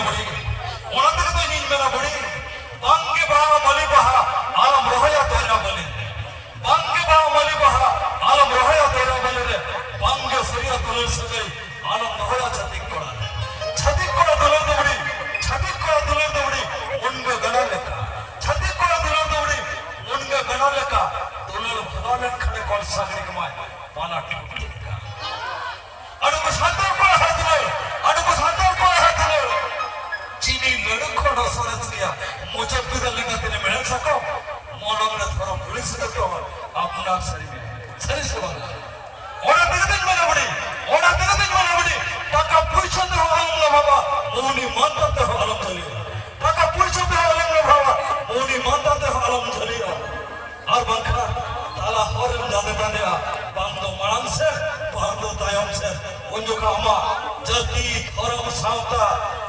बड़ी ओना तक तो नींद में ना बड़ी बांगे बाहा मली बाहा आलम रोहया तेरा बने बांगे बाहा मली बाहा आलम रोहया तेरा बने रे बांगे सरिया तुलर सगे आलम रोहया छतिक कोड़ा तुलर दबड़ी छतिक कोड़ा तुलर दबड़ी उनके गना लेका छतिक कोड़ा तुलर दबड़ी उनके गना लेका तुलर भगाने खड़े कौन सागरी कमाए पाना टूटेगा अड़को सातर को है तुलर चीनी लड़कों ने सोच किया मुझे भी तो लगा तेरे मिल सको मौलों ने थोड़ा पुलिस ने तो अपना सही से बोला और तेरे दिन में बड़ी टाका पूछते हो आलम ना बाबा मोनी मानते हो आलम चलिए टाका पूछते हो आलम ना बाबा मोनी मानते हो आलम चलिए और बंखा ताला हॉर्न जाने बांधो मराम से बांधो तायम से उन जो कामा जल्दी धर्म सावता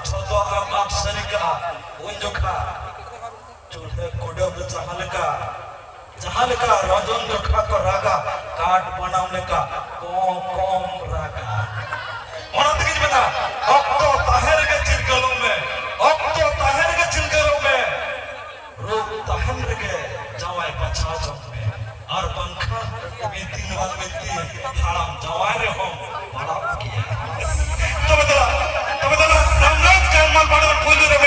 छोटो आम अक्षरिका उन जो का चूल्हे कोडब जहालका रजन जो खा को रागा काट बनाने का कौम रागा और तक बना अक्तो ताहेर के चिलगलों में रूप ताहेर के जवाई बचा में और पंखा में 3 बार में 3 हराम जवाई रे हम बड़ा किया तो बता रामराज का माल बड़ा फूल रे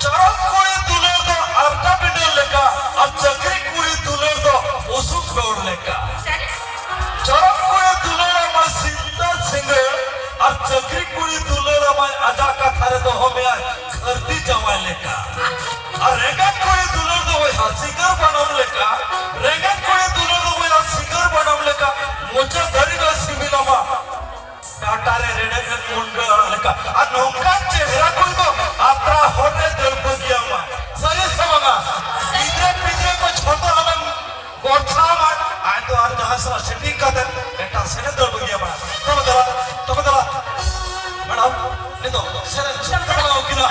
चरक কুড়ি দুলের আমায় আজা কাথারে তো হবে আর খর্দি জামাই লেখা আর রেগাট করে দুলের তো ওই হাসিকার বানাম লেখা রেগাট করে দুলের তো ওই হাসিকার বানাম লেখা মোচা ধরি না সিমিলামা কাটারে রেডে মুন্ডে লেখা আর নৌকা চেহারা কই তো আত্রা হটে দর্প গিয়ামা সরি সমানা ইদরে পিদরে কো ছোট হবে গোছা আমার আই তো আর যাহা সারা সেটিং কাদের এটা সেনে দর্প গিয়ামা তবে দাঁড়া ম্যাডাম নিতো সেনে সেনে দাঁড়াও কিনা